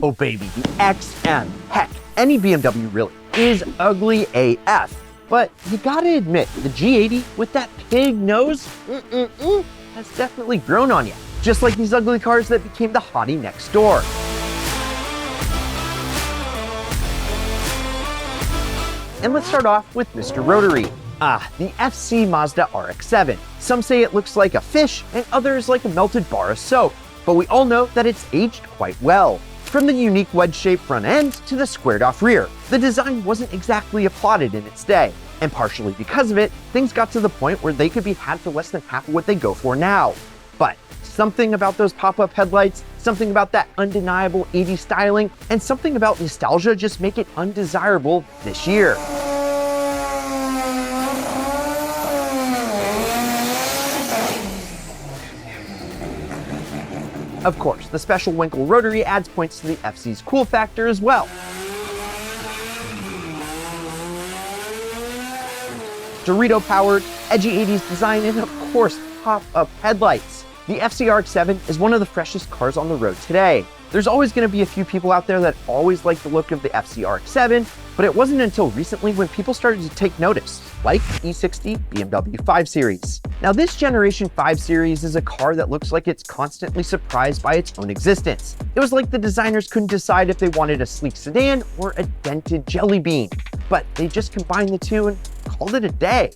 Oh baby, the XM. Heck, any BMW really is ugly AF. But you gotta admit, the G80 with that pig nose, has definitely grown on you. Just like these ugly cars that became the hottie next door. And let's start off with Mr. Rotary. The FC Mazda RX-7. Some say it looks like a fish and others like a melted bar of soap, but we all know that it's aged quite well. From the unique wedge-shaped front end to the squared-off rear, the design wasn't exactly applauded in its day. And partially because of it, things got to the point where they could be had for less than half of what they go for now. But something about those pop-up headlights, something about that undeniable 80s styling, and something about nostalgia just make it undesirable this year. Of course, the special Winkle rotary adds points to the FC's cool factor as well. Dorito-powered, edgy 80s design, and of course, pop-up headlights. The FC RX-7 is one of the freshest cars on the road today. There's always going to be a few people out there that always like the look of the FC RX-7, but it wasn't until recently when people started to take notice, like E60 BMW 5 Series. Now this generation 5 Series is a car that looks like it's constantly surprised by its own existence. It was like the designers couldn't decide if they wanted a sleek sedan or a dented jelly bean, but they just combined the two and called it a day.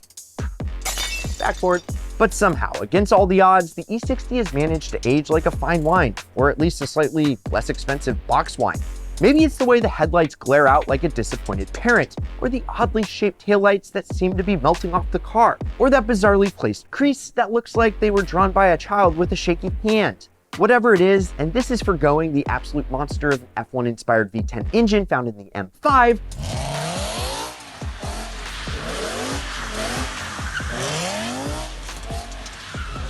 Backboard. But somehow, against all the odds, the E60 has managed to age like a fine wine, or at least a slightly less expensive box wine. Maybe it's the way the headlights glare out like a disappointed parent, or the oddly shaped taillights that seem to be melting off the car, or that bizarrely placed crease that looks like they were drawn by a child with a shaky hand. Whatever it is, and this is forgoing the absolute monster of an F1-inspired V10 engine found in the M5,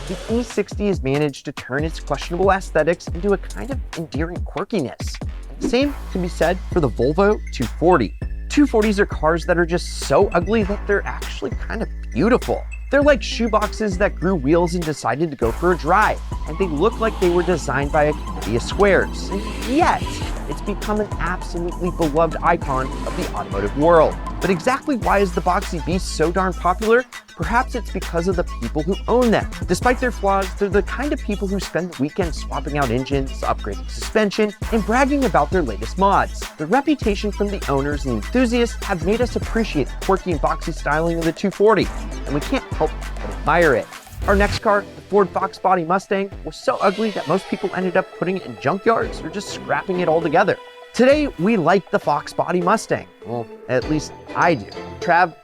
the E60 has managed to turn its questionable aesthetics into a kind of endearing quirkiness. And the same can be said for the Volvo 240. 240s are cars that are just so ugly that they're actually kind of beautiful. They're like shoeboxes that grew wheels and decided to go for a drive, and they look like they were designed by a committee of squares. And yet, it's become an absolutely beloved icon of the automotive world. But exactly why is the boxy beast so darn popular? Perhaps it's because of the people who own them. Despite their flaws, they're the kind of people who spend the weekend swapping out engines, upgrading suspension, and bragging about their latest mods. The reputation from the owners and enthusiasts have made us appreciate the quirky and boxy styling of the 240, and we can't help but admire it. Our next car, the Ford Fox Body Mustang, was so ugly that most people ended up putting it in junkyards or just scrapping it altogether. Today, we like the Fox Body Mustang. Well, at least I do. Trav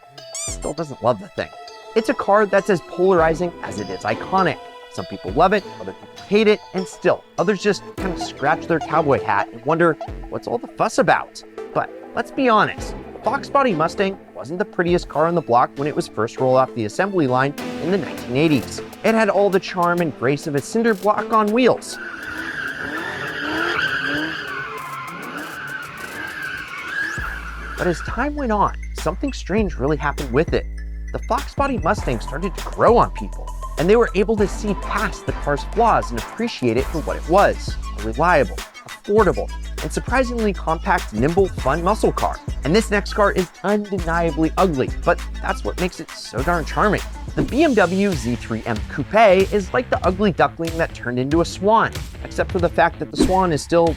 still doesn't love the thing. It's a car that's as polarizing as it is iconic. Some people love it, other people hate it, and still, others just kind of scratch their cowboy hat and wonder, what's all the fuss about? But let's be honest, the Fox Body Mustang wasn't the prettiest car on the block when it was first rolled off the assembly line in the 1980s. It had all the charm and grace of a cinder block on wheels. But as time went on, something strange really happened with it. The Fox Body Mustang started to grow on people, and they were able to see past the car's flaws and appreciate it for what it was, a reliable, affordable, and surprisingly compact, nimble, fun muscle car. And this next car is undeniably ugly, but that's what makes it so darn charming. The BMW Z3M Coupe is like the ugly duckling that turned into a swan, except for the fact that the swan is still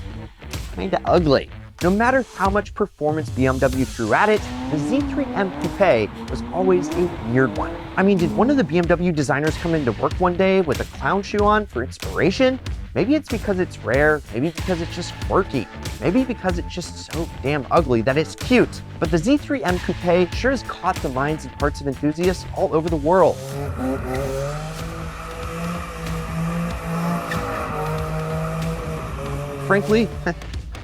kinda ugly. No matter how much performance BMW threw at it, the Z3M Coupe was always a weird one. I mean, did one of the BMW designers come into work one day with a clown shoe on for inspiration? Maybe it's because it's rare, maybe because it's just quirky, maybe because it's just so damn ugly that it's cute. But the Z3M Coupe sure has caught the minds and hearts of enthusiasts all over the world. Frankly, I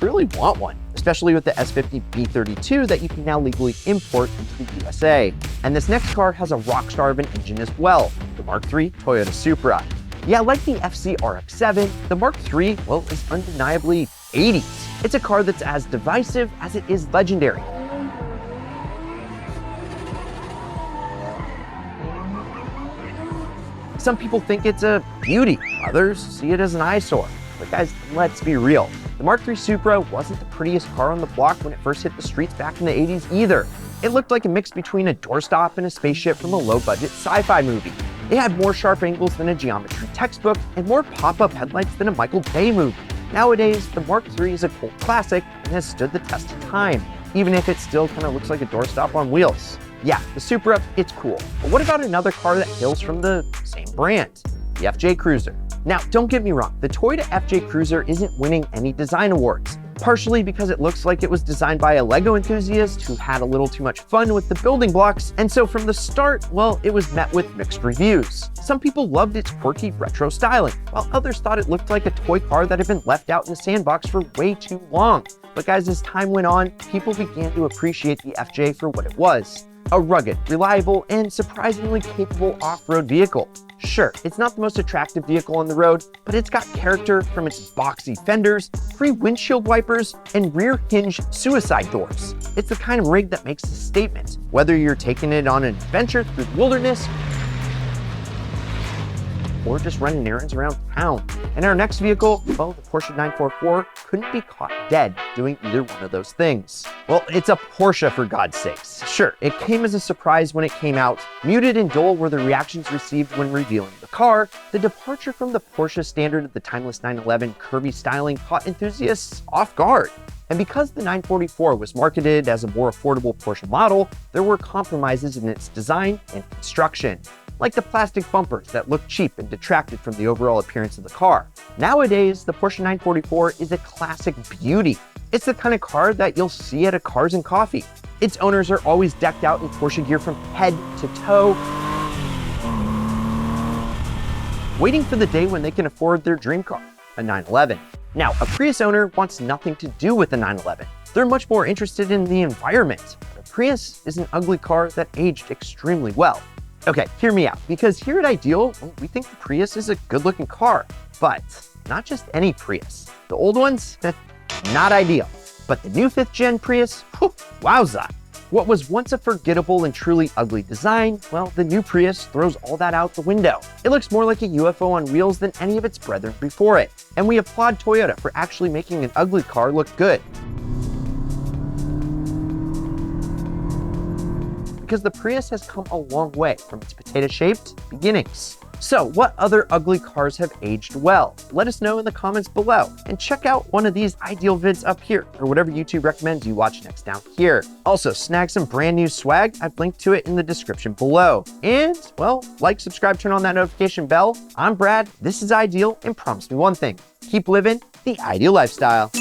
really want one, especially with the S50 B32 that you can now legally import into the USA. And this next car has a rock star of an engine as well, the Mark III Toyota Supra. Yeah, like the FC RX-7, the Mark III, well, is undeniably 80s. It's a car that's as divisive as it is legendary. Some people think it's a beauty, others see it as an eyesore. But guys, let's be real. The Mark III Supra wasn't the prettiest car on the block when it first hit the streets back in the 80s either. It looked like a mix between a doorstop and a spaceship from a low-budget sci-fi movie. It had more sharp angles than a geometry textbook and more pop-up headlights than a Michael Bay movie. Nowadays, the Mark III is a cult classic and has stood the test of time, even if it still kind of looks like a doorstop on wheels. Yeah, the Supra, it's cool. But what about another car that hails from the same brand? The FJ Cruiser. Now, don't get me wrong, the Toyota FJ Cruiser isn't winning any design awards, partially because it looks like it was designed by a Lego enthusiast who had a little too much fun with the building blocks, and so from the start, well, it was met with mixed reviews. Some people loved its quirky retro styling, while others thought it looked like a toy car that had been left out in the sandbox for way too long. But guys, as time went on, people began to appreciate the FJ for what it was: a rugged, reliable, and surprisingly capable off-road vehicle. Sure, it's not the most attractive vehicle on the road, but it's got character from its boxy fenders, free windshield wipers, and rear hinge suicide doors. It's the kind of rig that makes a statement, whether you're taking it on an adventure through the wilderness or just running errands around town. And our next vehicle, well, the Porsche 944, couldn't be caught dead doing either one of those things. Well, it's a Porsche, for God's sakes. Sure, it came as a surprise when it came out. Muted and dull were the reactions received when revealing the car. The departure from the Porsche standard of the timeless 911 curvy styling caught enthusiasts off guard. And because the 944 was marketed as a more affordable Porsche model, there were compromises in its design and construction, like the plastic bumpers that looked cheap and detracted from the overall appearance of the car. Nowadays, the Porsche 944 is a classic beauty. It's the kind of car that you'll see at a Cars and Coffee. Its owners are always decked out in Porsche gear from head to toe, waiting for the day when they can afford their dream car, a 911. Now, a Prius owner wants nothing to do with the 911. They're much more interested in the environment. The Prius is an ugly car that aged extremely well. Okay, hear me out, because here at Ideal, we think the Prius is a good-looking car, but not just any Prius. The old ones, not ideal. But the new 5th gen Prius, wowza. What was once a forgettable and truly ugly design, well, the new Prius throws all that out the window. It looks more like a UFO on wheels than any of its brethren before it. And we applaud Toyota for actually making an ugly car look good. Because the Prius has come a long way from its potato-shaped beginnings. So what other ugly cars have aged well? Let us know in the comments below, and check out one of these Ideal vids up here, or whatever YouTube recommends you watch next down here. Also, snag some brand new swag. I've linked to it in the description below. And, well, like, subscribe, turn on that notification bell. I'm Brad, this is Ideal, and promise me one thing: keep living the Ideal lifestyle.